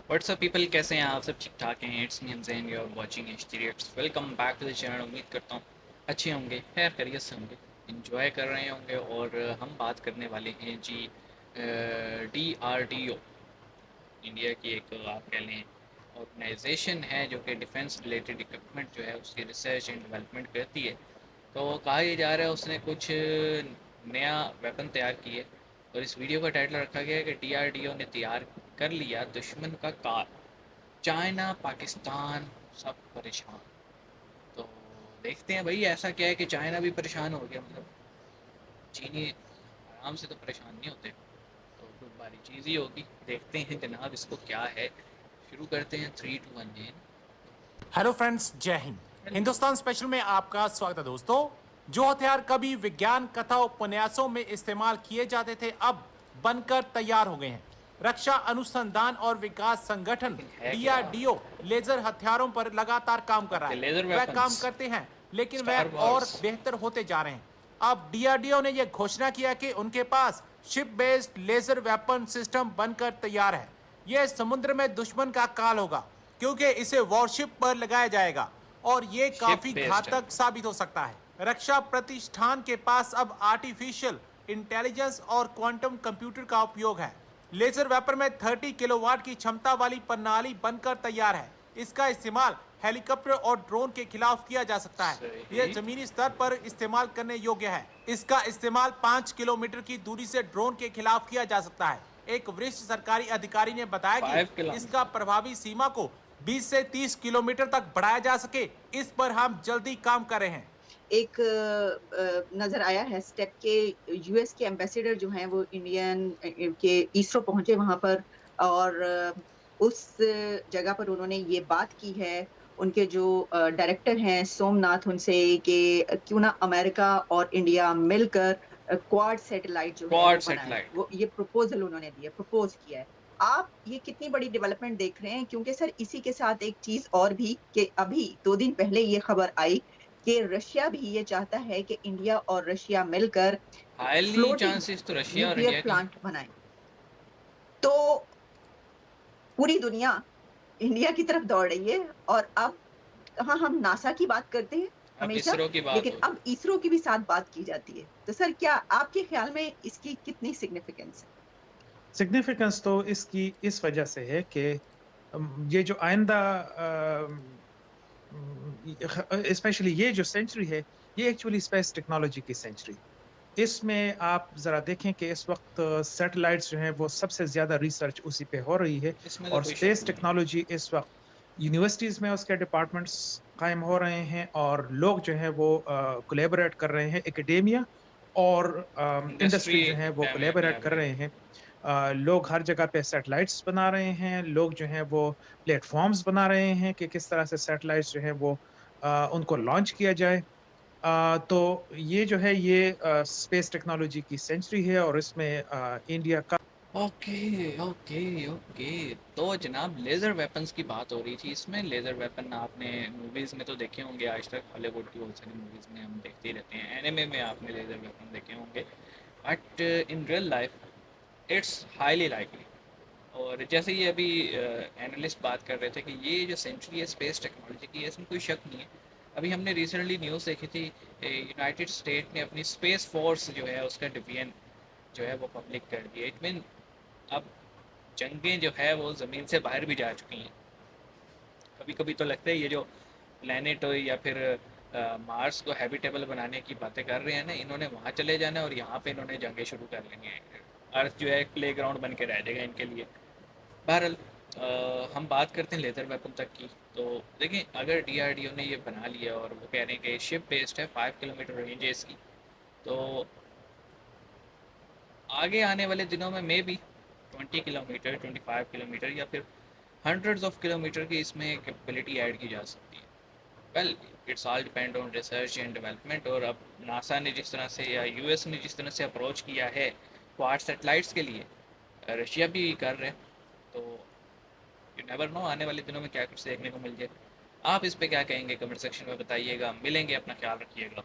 WhatsApp people, कैसे हैं आप सब? ठीक ठाक हैं? It's me Hamzain, you are watching H3X. Welcome back to the channel. उम्मीद करता हूँ अच्छे होंगे, खैर खैरियत से होंगे, इंजॉय कर रहे होंगे। और हम बात करने वाले हैं जी DRDO, इंडिया की एक आप कह लें ऑर्गेनाइजेशन है जो कि डिफेंस रिलेटेड इक्विपमेंट जो है उसकी रिसर्च एंड डेवलपमेंट करती है। तो कहा यह जा रहा है उसने कुछ नया वेपन तैयार किया है, और इस वीडियो का टाइटल रखा गया है कि DRDO ने तैयार कर लिया दुश्मन का कार। चाइना पाकिस्तान सब परेशान। तो देखते हैं भाई, ऐसा क्या है कि चाइना भी परेशान हो गया? मतलब चीनी आराम से तो परेशान नहीं होते, तो कुछ बारी चीज़ ही होगी। देखते हैं जनाब इसको क्या है। शुरू करते हैं 3 2 1 जी। हेलो फ्रेंड्स, जय हिंद। हिंदुस्तान स्पेशल में आपका स्वागत है दोस्तों। जो हथियार कभी विज्ञान कथा उपन्यासों में इस्तेमाल किए जाते थे, अब बनकर तैयार हो गए हैं। रक्षा अनुसंधान और विकास संगठन है क्या? DRDO लेजर हथियारों पर लगातार काम कर रहा है। लेजर वह काम वेपन्स, करते हैं, लेकिन स्टार वह और वॉर्स। बेहतर होते जा रहे हैं। अब DRDO ने यह घोषणा किया कि उनके पास ship based laser weapon system बनकर तैयार है। यह समुद्र में दुश्मन का काल होगा, क्योंकि इसे वॉरशिप पर लगाया जाएगा और ये शिप काफी बेस्ड है। घातक साबित हो सकता है। रक्षा प्रतिष्ठान के पास अब आर्टिफिशियल इंटेलिजेंस और क्वांटम कंप्यूटर का उपयोग है। लेजर वेपन में 30 किलोवाट की क्षमता वाली प्रणाली बनकर तैयार है। इसका इस्तेमाल हेलीकॉप्टर और ड्रोन के खिलाफ किया जा सकता है। सही। यह जमीनी स्तर पर इस्तेमाल करने योग्य है। इसका इस्तेमाल 5 किलोमीटर की दूरी से ड्रोन के खिलाफ किया जा सकता है। एक वरिष्ठ सरकारी अधिकारी ने बताया 5 कि किलोमीटर। इसका प्रभावी सीमा को 20 से 30 किलोमीटर तक बढ़ाया जा सके, इस पर हम जल्दी काम कर रहे हैं। एक नजर आया है स्टेप के यूएस के एम्बेसडर जो हैं वो इंडियन के इसरो पहुंचे वहां पर, और उस जगह पर उन्होंने ये बात की है उनके जो डायरेक्टर हैं सोमनाथ उनसे कि क्यों ना अमेरिका और इंडिया मिलकर क्वाड सैटेलाइट जो है क्वाड वो बनाए। सैटेलाइट। वो ये प्रपोजल उन्होंने दिया, प्रपोज किया है। आप ये कितनी बड़ी डेवलपमेंट देख रहे हैं? क्योंकि सर इसी के साथ एक चीज और भी कि अभी 2 दिन पहले ये खबर आई कि रशिया भी ये चाहता है कि इंडिया और रशिया मिलकर हाईली फ्लोटिंग चांसेस तो रशिया और न्यूक्लियर इंडिया के हैं। प्लांट बनाएं। तो पूरी दुनिया इंडिया की तरफ दौड़ रही है, और अब कहाँ हम नासा की बात करते हैं अब हमेशा, इसरो की बात लेकिन होगी। अब इसरो की भी साथ बात की जाती है। तो सर क्या आपके ख्याल में इसकी कितनी सिग्निफिकेंस है? सिग्निफिकेंस तो इसकी इस वजह से है कि ये जो आइंदा स्पेशली ये जो सेंचुरी है, ये एक्चुअली स्पेस टेक्नोलॉजी की सेंचुरी। इसमें आप जरा देखें कि इस वक्त सैटेलाइट्स जो हैं वो सबसे ज्यादा रिसर्च उसी पे हो रही है, इसमें तो और कोई शक स्पेस नहीं है। टेक्नोलॉजी इस वक्त यूनिवर्सिटीज में उसके डिपार्टमेंट्स कायम हो रहे हैं, और लोग जो हैं वो कोलेबोरेट कर रहे हैं। एकेडेमिया और इंडस्ट्री इंडस्ट्री जो है वो में कोलेबोरेट आ कर गई। रहे हैं। लोग हर जगह पे सैटेलाइट्स बना रहे हैं, लोग जो हैं वो प्लेटफॉर्म्स बना रहे हैं कि किस तरह से सैटेलाइट्स जो है वो उनको लॉन्च किया जाए। तो ये जो है ये स्पेस टेक्नोलॉजी की सेंचुरी है, और इसमें इंडिया का ओके ओके ओके। तो जनाब लेज़र वेपन्स की बात हो रही थी। इसमें लेज़र वेपन आपने मूवीज़ में तो देखे होंगे, आज तक हॉलीवुड की बहुत सारी मूवीज़ में हम देखते ही रहते हैं। एनिमे में आपने लेज़र वेपन देखे होंगे, but in real life it's highly likely. और जैसे ये अभी एनालिस्ट बात कर रहे थे कि ये जो सेंचुरी है स्पेस टेक्नोलॉजी की है, इसमें कोई शक नहीं है। अभी हमने रिसेंटली न्यूज़ देखी थी, यूनाइटेड स्टेट ने अपनी स्पेस फोर्स जो है उसका डिवीजन जो है वो पब्लिक कर दिया। इट मीन अब जंगें जो है वो ज़मीन से बाहर भी जा चुकी हैं। कभी कभी तो लगता है ये जो प्लेनेट हो या फिर मार्स को हैबिटेबल बनाने की बातें कर रहे हैं ना, इन्होंने वहाँ चले जाना है और यहाँ पे इन्होंने जंगें शुरू कर लेनी है। अर्थ जो है एक प्ले ग्राउंड बन के रह जाएगा इनके लिए। बहरहाल हम बात करते हैं लेज़र वेपन तक की। तो देखें, अगर DRDO ने ये बना लिया और वो कह रहे हैं कि शिप बेस्ड है, 5 किलोमीटर रेंज है इसकी, तो आगे आने वाले दिनों में मे बी 20 किलोमीटर, 25 किलोमीटर या फिर हंड्रेड्स ऑफ किलोमीटर की इसमें कैपेबिलिटी ऐड की जा सकती है। Well, it's all depend on research and development. और अब नासा ने जिस तरह से या US ने जिस तरह से अप्रोच किया है क्वाड सैटेलाइट्स के लिए, रशिया भी कर रहे हैं। तो यू नेवर नो आने वाले दिनों में क्या कुछ देखने को मिल जाए। आप इस पे क्या कहेंगे? कमेंट सेक्शन में बताइएगा। मिलेंगे, अपना ख्याल रखिएगा।